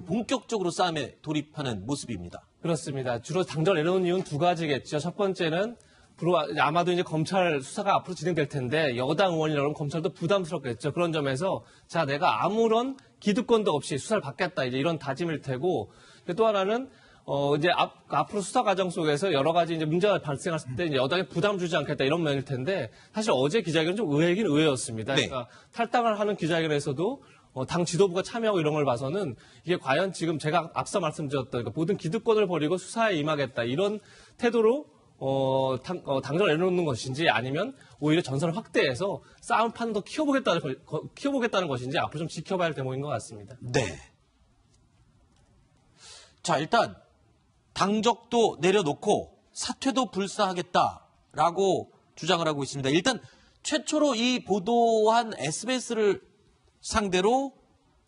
본격적으로 싸움에 돌입하는 모습입니다. 그렇습니다. 주로 당정을 내놓은 이유는 두 가지겠죠. 첫 번째는 아마도 이제 검찰 수사가 앞으로 진행될 텐데 여당 의원이라면 검찰도 부담스럽겠죠. 그런 점에서 자 내가 아무런 기득권도 없이 수사를 받겠다 이제 이런 다짐일 테고 또 하나는 이제 앞으로 수사 과정 속에서 여러 가지 이제 문제가 발생했을 때 이제 여당에 부담 주지 않겠다 이런 면일 텐데 사실 어제 기자회견은 좀 의외긴 의외였습니다. 네. 그러니까 탈당을 하는 기자회견에서도 당 지도부가 참여하고 이런 걸 봐서는 이게 과연 지금 제가 앞서 말씀드렸던 그러니까 모든 기득권을 버리고 수사에 임하겠다 이런 태도로 당정을 내놓는 것인지 아니면 오히려 전선을 확대해서 싸움판을 더 키워보겠다는 것인지 앞으로 좀 지켜봐야 할 대목인 것 같습니다. 네. 자, 일단 당적도 내려놓고 사퇴도 불사하겠다라고 주장을 하고 있습니다. 일단 최초로 이 보도한 SBS를 상대로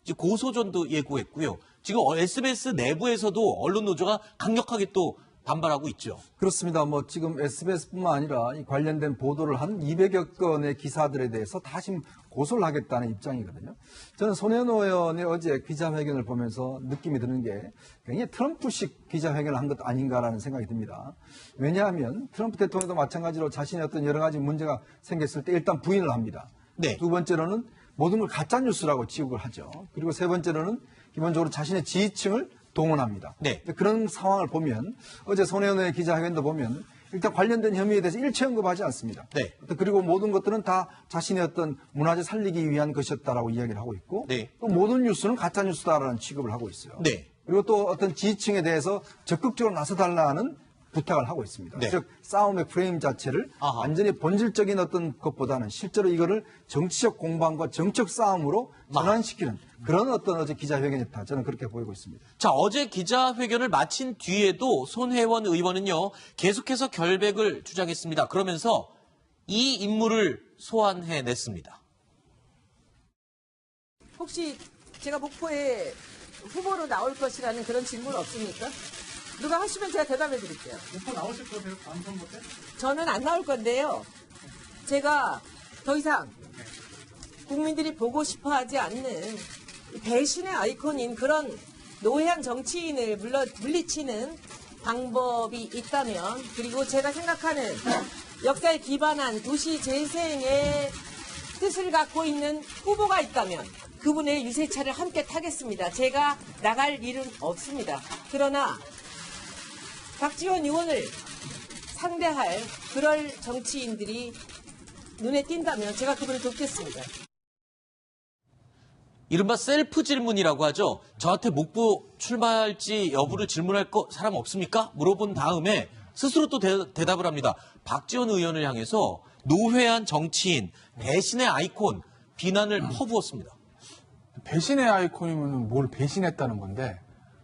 이제 고소전도 예고했고요. 지금 SBS 내부에서도 언론 노조가 강력하게 또 반발하고 있죠. 그렇습니다. 지금 SBS뿐만 아니라 이 관련된 보도를 한 200여 건의 기사들에 대해서 다시 고소를 하겠다는 입장이거든요. 저는 손혜원 의원의 어제 기자회견을 보면서 느낌이 드는 게 굉장히 트럼프식 기자회견을 한 것 아닌가라는 생각이 듭니다. 왜냐하면 트럼프 대통령도 마찬가지로 자신의 어떤 여러 가지 문제가 생겼을 때 일단 부인을 합니다. 네. 두 번째로는 모든 걸 가짜뉴스라고 지목을 하죠. 그리고 세 번째로는 기본적으로 자신의 지지층을 동원합니다. 네. 그런 상황을 보면 어제 손혜원 의원의 기자회견도 보면 일단 관련된 혐의에 대해서 일체 언급하지 않습니다. 네. 그리고 모든 것들은 다 자신의 어떤 문화재 살리기 위한 것이었다라고 이야기를 하고 있고 네. 또 모든 뉴스는 가짜 뉴스다라는 취급을 하고 있어요. 네. 그리고 또 어떤 지지층에 대해서 적극적으로 나서달라는 부탁을 하고 있습니다. 네. 즉 싸움의 프레임 자체를 아하. 완전히 본질적인 어떤 것보다는 실제로 이거를 정치적 공방과 정책 싸움으로 전환시키는 그런 어떤 어제 기자회견이었다. 저는 그렇게 보이고 있습니다. 자, 어제 기자회견을 마친 뒤에도 손혜원 의원은요, 계속해서 결백을 주장했습니다. 그러면서 이 인물을 소환해냈습니다. 혹시 제가 목포에 후보로 나올 것이라는 그런 질문 없습니까? 누가 하시면 제가 대답해 드릴게요. 목포 나오실 거세요? 다음 선거 때? 저는 안 나올 건데요. 제가 더 이상 국민들이 보고 싶어 하지 않는 배신의 아이콘인 그런 노회한 정치인을 물리치는 방법이 있다면, 그리고 제가 생각하는 역사에 기반한 도시 재생의 뜻을 갖고 있는 후보가 있다면 그분의 유세차를 함께 타겠습니다. 제가 나갈 일은 없습니다. 그러나 박지원 의원을 상대할 그럴 정치인들이 눈에 띈다면 제가 그분을 돕겠습니다. 이른바 셀프 질문이라고 하죠. 저한테 목포 출마할지 여부를 질문할 사람 없습니까? 물어본 다음에 스스로 또 대답을 합니다. 박지원 의원을 향해서 노회한 정치인, 배신의 아이콘, 비난을 퍼부었습니다. 배신의 아이콘이면 뭘 배신했다는 건데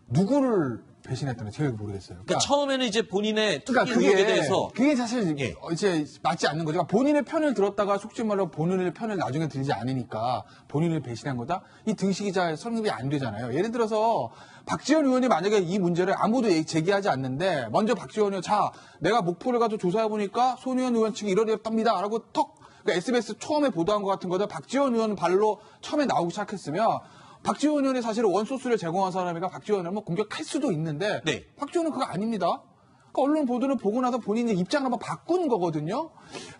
누구를 배신했다는 잘 모르겠어요. 그러니까 처음에는 이제 본인의 투기 의혹에 대해서 그게 사실 예. 이제 맞지 않는 거죠. 그러니까 본인의 편을 들었다가 속지 말로 본인의 편을 나중에 들지 않으니까 본인을 배신한 거다. 이 등식이 잘 성립이 안 되잖아요. 예를 들어서 박지원 의원이 만약에 이 문제를 아무도 제기하지 않는데 먼저 박지원 의원 자 내가 목포를 가서 조사해 보니까 손의원 의원 측이 이러이러답니다라고 턱 그러니까 SBS 처음에 보도한 것 같은 거다. 박지원 의원 발로 처음에 나오기 시작했으면 박지원 의원이 사실 원소스를 제공한 사람이니까 박지원 의원을 공격할 수도 있는데 네. 박지원 의원은 그거 아닙니다. 그러니까 언론 보도를 보고 나서 본인이 입장을 한번 바꾸는 거거든요.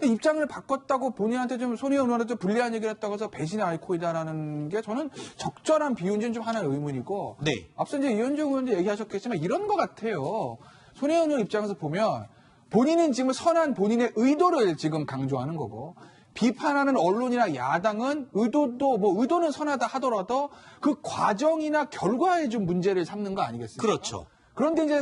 입장을 바꿨다고 본인한테 좀 손혜원 의원한테 불리한 얘기를 했다고 해서 배신의 아이콘이다라는 게 저는 적절한 비유인지는 좀 하나의 의문이고 네. 앞서 이제 이현정 의원도 얘기하셨겠지만 이런 것 같아요. 손혜원 의원 입장에서 보면 본인은 지금 선한 본인의 의도를 지금 강조하는 거고 비판하는 언론이나 야당은 의도는 선하다 하더라도 그 과정이나 결과에 좀 문제를 삼는 거 아니겠습니까? 그렇죠. 그런데 이제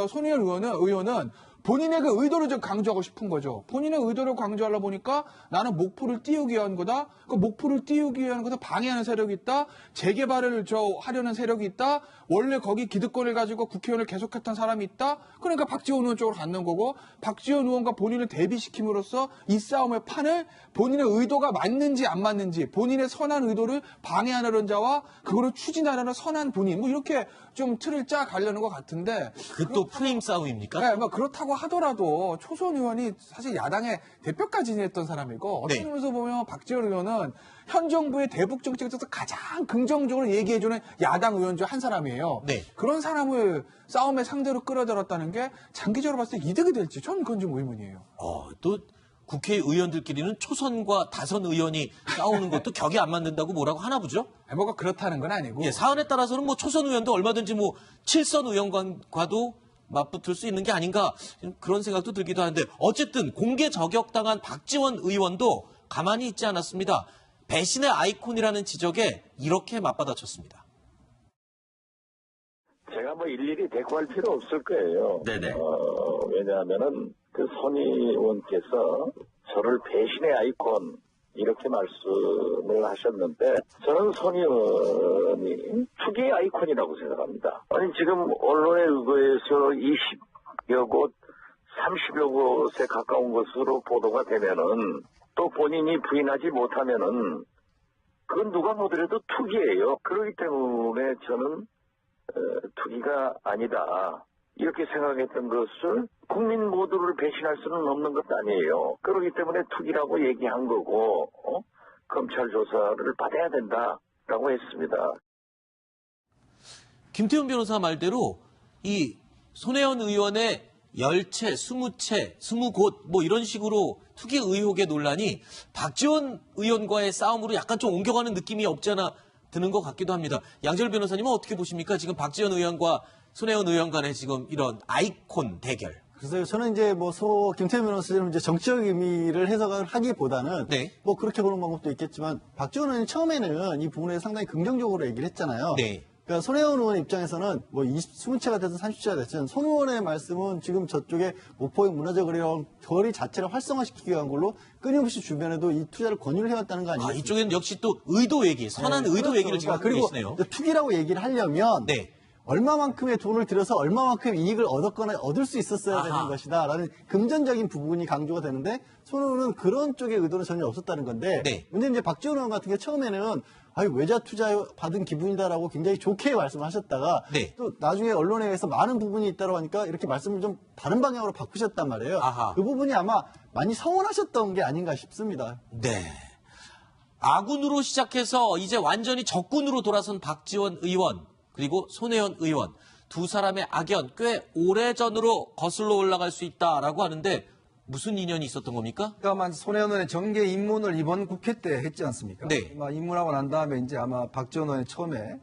손혜원 의원은 본인의 그 의도를 좀 강조하고 싶은 거죠. 본인의 의도를 강조하려 보니까 나는 목포를 띄우기 위한 거다. 그 목포를 띄우기 위한 것을 방해하는 세력이 있다. 재개발을 하려는 세력이 있다. 원래 거기 기득권을 가지고 국회의원을 계속했던 사람이 있다. 그러니까 박지원 의원 쪽으로 갖는 거고 박지원 의원과 본인을 대비시킴으로써 이 싸움의 판을 본인의 의도가 맞는지 안 맞는지 본인의 선한 의도를 방해하려는 자와 그거를 추진하려는 선한 본인 이렇게 좀 틀을 짜 가려는 것 같은데 그것도 프레임 싸움입니까? 네, 그렇다고 하더라도 초선 의원이 사실 야당의 대표까지 지냈던 사람이고 어떤 네. 의미에서 보면 박지원 의원은 현 정부의 대북 정책에 있어서 가장 긍정적으로 얘기해주는 야당 의원 중 한 사람이에요. 네. 그런 사람을 싸움의 상대로 끌어들였다는 게 장기적으로 봤을 때 이득이 될지 저는 그건 좀 의문이에요. 또 국회의원들끼리는 초선과 다선 의원이 싸우는 것도 격이 안 맞는다고 뭐라고 하나 보죠? 뭐가 그렇다는 건 아니고 예, 사안에 따라서는 뭐 초선 의원도 얼마든지 뭐 7선 의원과도 맞붙을 수 있는 게 아닌가 그런 생각도 들기도 하는데 어쨌든 공개 저격당한 박지원 의원도 가만히 있지 않았습니다. 배신의 아이콘이라는 지적에 이렇게 맞받아쳤습니다. 제가 뭐 일일이 대꾸할 필요 없을 거예요. 네네. 왜냐하면은 그 손 의원께서 저를 배신의 아이콘 이렇게 말씀을 하셨는데 저는 손 의원이 투기의 아이콘이라고 생각합니다. 아니 지금 언론에 의거해서 20여 곳, 30여 곳에 가까운 것으로 보도가 되면은 또 본인이 부인하지 못하면은 그건 누가 보더라도 투기예요. 그렇기 때문에 저는 투기가 아니다. 이렇게 생각했던 것을 국민 모두를 배신할 수는 없는 것 아니에요. 그렇기 때문에 투기라고 얘기한 거고 검찰 조사를 받아야 된다라고 했습니다. 김태훈 변호사 말대로 이 손혜원 의원의 10채, 20채, 20곳 뭐 이런 식으로 투기 의혹의 논란이 박지원 의원과의 싸움으로 약간 좀 옮겨가는 느낌이 없지 않아 드는 것 같기도 합니다. 양재열 변호사님은 어떻게 보십니까? 지금 박지원 의원과 손혜원 의원 간의 지금 이런 아이콘 대결. 그래서 저는 이제 뭐 김태현 변호사처럼 이제 정치적 의미를 해석을 하기보다는 네. 뭐 그렇게 보는 방법도 있겠지만 박지원 의원이 처음에는 이 부분에 상당히 긍정적으로 얘기를 했잖아요. 네. 그러니까 손혜원 의원 입장에서는 뭐 20채가 됐든 30채가 됐든 손 의원의 말씀은 지금 저쪽에 목포의 문화적 거리 자체를 활성화시키기 위한 걸로 끊임없이 주변에도 이 투자를 권유를 해왔다는 거 아니겠습니까? 이쪽에는 역시 또 의도 얘기, 선한 의도 그렇죠. 얘기를 지금 하고 그리고 계시네요. 이제 투기라고 얘기를 하려면 네. 얼마만큼의 돈을 들여서 얼마만큼 이익을 얻을 수 있었어야 되는 아하. 것이다라는 금전적인 부분이 강조가 되는데 손 의원은 그런 쪽의 의도는 전혀 없었다는 건데 네. 문제는 이제 박지원 의원 같은 경우 처음에는 외자 투자 받은 기분이다라고 굉장히 좋게 말씀하셨다가 네. 또 나중에 언론에 의해서 많은 부분이 있다고 하니까 이렇게 말씀을 좀 다른 방향으로 바꾸셨단 말이에요. 아하. 그 부분이 아마 많이 서운하셨던 게 아닌가 싶습니다. 네. 아군으로 시작해서 이제 완전히 적군으로 돌아선 박지원 의원 그리고 손혜원 의원 두 사람의 악연 꽤 오래전으로 거슬러 올라갈 수 있다라고 하는데 무슨 인연이 있었던 겁니까? 그러니까 손혜원 의원의 정계 입문을 이번 국회 때 했지 않습니까? 네. 입문하고 난 다음에 이제 아마 박지원 의원이 처음에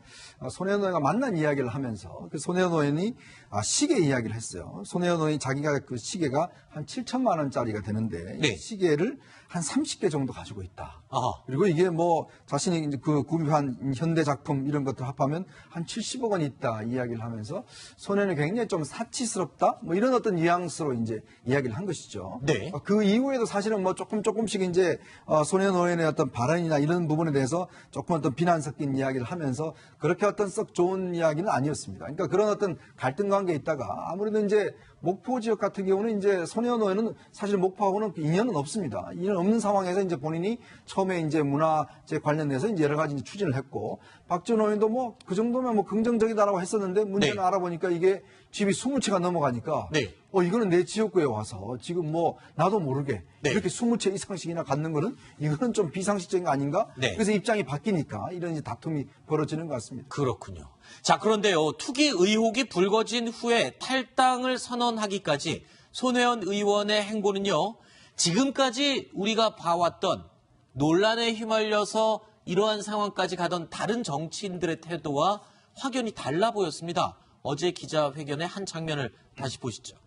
손혜원 의원과 만난 이야기를 하면서 그 손혜원 의원이 시계 이야기를 했어요. 손혜원 의원이 자기가 그 시계가 한 7천만 원짜리가 되는데 네. 이 시계를 한 30개 정도 가지고 있다. 아하. 그리고 이게 뭐 자신이 이제 그 구입한 현대 작품 이런 것들 합하면 한 70억 원이 있다 이야기를 하면서 손혜원이 굉장히 좀 사치스럽다 뭐 이런 어떤 뉘앙스로 이제 이야기를 한 것이죠. 네. 그 이후에도 사실은 뭐 조금씩 이제 손혜원 의원의 어떤 발언이나 이런 부분에 대해서 조금 어떤 비난 섞인 이야기를 하면서 그렇게 어떤 썩 좋은 이야기는 아니었습니다. 그러니까 그런 어떤 갈등 관계에 있다가 아무래도 이제 목포 지역 같은 경우는 이제 손혜원 의원은 사실 목포하고는 인연은 없습니다. 인연 없는 상황에서 이제 본인이 처음에 이제 문화재 관련돼서 이제 여러 가지 이제 추진을 했고 박지원 의원도 뭐 그 정도면 뭐 긍정적이다라고 했었는데 문제는 네. 알아보니까 이게 집이 20채가 넘어가니까 네. 이거는 내 지역구에 와서 지금 뭐 나도 모르게 네. 이렇게 20채 이상씩이나 갖는 거는 이거는 좀 비상식적인 거 아닌가? 네. 그래서 입장이 바뀌니까 이런 이제 다툼이 벌어지는 것 같습니다. 그렇군요. 자, 그런데요. 투기 의혹이 불거진 후에 탈당을 선언하기까지 손혜원 의원의 행보는요. 지금까지 우리가 봐왔던 논란에 휘말려서 이러한 상황까지 가던 다른 정치인들의 태도와 확연히 달라 보였습니다. 어제 기자회견의 한 장면을 다시 보시죠.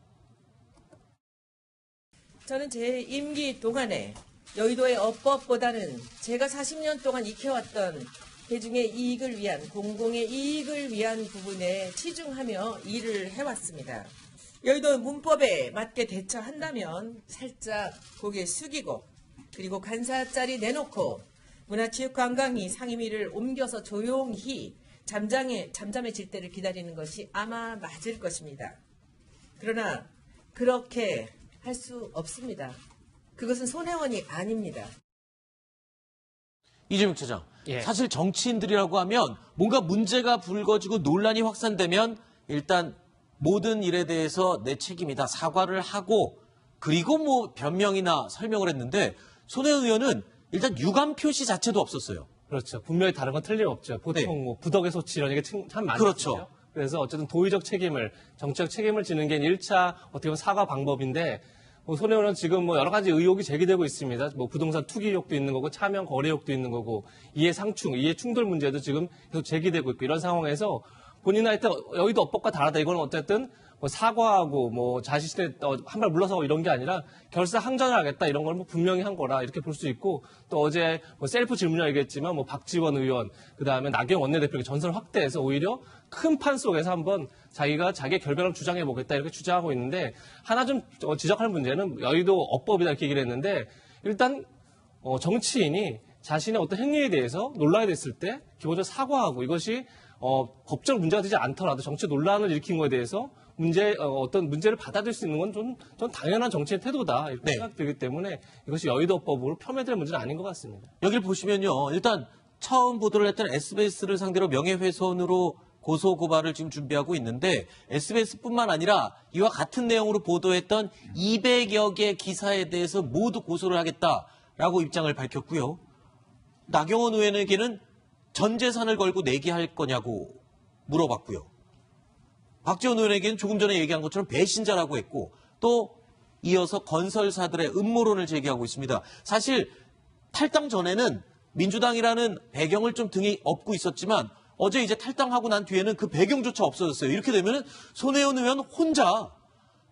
저는 제 임기 동안에 여의도의 업법보다는 제가 40년 동안 익혀왔던 대중의 이익을 위한 공공의 이익을 위한 부분에 치중하며 일을 해왔습니다. 여의도 문법에 맞게 대처한다면 살짝 고개 숙이고 그리고 간사 자리 내놓고 문화체육관광이 상임위를 옮겨서 조용히 잠잠해질 때를 기다리는 것이 아마 맞을 것입니다. 그러나 그렇게 할 수 없습니다. 그것은 손혜원이 아닙니다. 이재명 차장, 예. 사실 정치인들이라고 하면 뭔가 문제가 불거지고 논란이 확산되면 일단 모든 일에 대해서 내 책임이다 사과를 하고 그리고 뭐 변명이나 설명을 했는데 손혜원 의원은 일단 유감 표시 자체도 없었어요. 그렇죠. 분명히 다른 건 틀림없죠. 보통 네. 뭐 부덕의 소치 이런 얘기 참 많이 그렇죠. 있죠. 그래서 어쨌든 도의적 책임을, 정치적 책임을 지는 게 1차 어떻게 보면 사과 방법인데 뭐 손혜원은 지금 뭐 여러 가지 의혹이 제기되고 있습니다. 뭐 부동산 투기 의혹도 있는 거고 차명 거래 의혹도 있는 거고 이해 상충, 이해 충돌 문제도 지금 계속 제기되고 있고 이런 상황에서 본인은 하여튼 여의도 업법과 다르다. 이건 어쨌든 뭐 사과하고 뭐 자신의 한 발 물러서고 이런 게 아니라 결사 항전을 하겠다 이런 걸 뭐 분명히 한 거라 이렇게 볼 수 있고 또 어제 뭐 셀프 질문이라고 얘기했지만 뭐 박지원 의원 그다음에 나경원 원내대표의 전선을 확대해서 오히려 큰 판 속에서 한번 자기가 자기의 결별을 주장해 보겠다 이렇게 주장하고 있는데 하나 좀 지적할 문제는 여의도 업법이다 이렇게 얘기를 했는데 일단 정치인이 자신의 어떤 행위에 대해서 논란이 됐을 때 기본적으로 사과하고 이것이 법적 문제가 되지 않더라도 정치 논란을 일으킨 거에 대해서 어떤 문제를 받아들일 수 있는 건 좀 당연한 정치의 태도다 이렇게 네. 생각되기 때문에 이것이 여의도법으로 폄훼될 문제는 아닌 것 같습니다. 여기를 보시면요. 일단 처음 보도를 했던 SBS를 상대로 명예훼손으로 고소고발을 지금 준비하고 있는데 SBS뿐만 아니라 이와 같은 내용으로 보도했던 200여 개 기사에 대해서 모두 고소를 하겠다라고 입장을 밝혔고요. 나경원 의원에게는 전 재산을 걸고 내기할 거냐고 물어봤고요. 박지원 의원에게는 조금 전에 얘기한 것처럼 배신자라고 했고 또 이어서 건설사들의 음모론을 제기하고 있습니다. 사실 탈당 전에는 민주당이라는 배경을 좀 등에 업고 있었지만 어제 이제 탈당하고 난 뒤에는 그 배경조차 없어졌어요. 이렇게 되면 손혜원 의원 혼자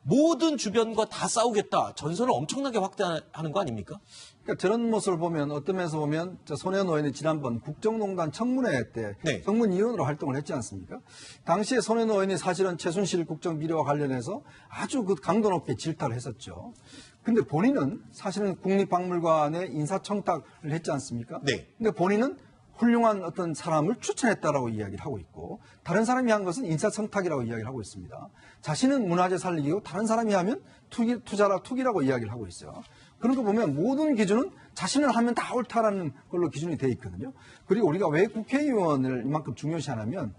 모든 주변과 다 싸우겠다. 전선을 엄청나게 확대하는 거 아닙니까? 그러니까 저런 모습을 보면 어떤 면에서 보면 손혜원 의원이 지난번 국정농단 청문회 때 네. 청문위원으로 활동을 했지 않습니까? 당시에 손혜원 의원이 사실은 최순실 국정 비리와 관련해서 아주 그 강도 높게 질타를 했었죠. 근데 본인은 사실은 국립박물관에 인사청탁을 했지 않습니까? 네. 근데 본인은 훌륭한 어떤 사람을 추천했다라고 이야기를 하고 있고 다른 사람이 한 것은 인사청탁이라고 이야기를 하고 있습니다. 자신은 문화재 살리기고 다른 사람이 하면 투기라고 이야기를 하고 있어요. 그런 거 보면 모든 기준은 자신을 하면 다 옳다라는 걸로 기준이 되어 있거든요. 그리고 우리가 왜 국회의원을 이만큼 중요시하냐면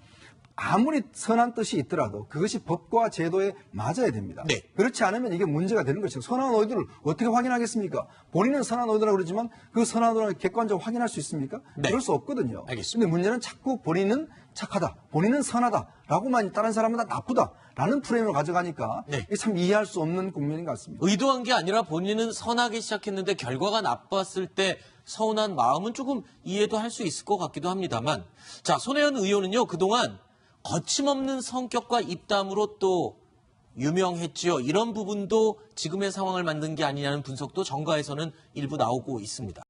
아무리 선한 뜻이 있더라도 그것이 법과 제도에 맞아야 됩니다. 네. 그렇지 않으면 이게 문제가 되는 것이죠. 선한 의도를 어떻게 확인하겠습니까? 본인은 선한 의도라고 그러지만 그 선한 의도를 객관적으로 확인할 수 있습니까? 네. 그럴 수 없거든요. 알겠습니다. 근데 문제는 자꾸 본인은 착하다, 본인은 선하다라고만 다른 사람은 다 나쁘다라는 프레임을 가져가니까 네. 이게 참 이해할 수 없는 국면인 것 같습니다. 의도한 게 아니라 본인은 선하게 시작했는데 결과가 나빴을 때 서운한 마음은 조금 이해도 할 수 있을 것 같기도 합니다만 자, 손혜원 의원은요 그동안 거침없는 성격과 입담으로 또 유명했지요. 이런 부분도 지금의 상황을 만든 게 아니냐는 분석도 정가에서는 일부 나오고 있습니다.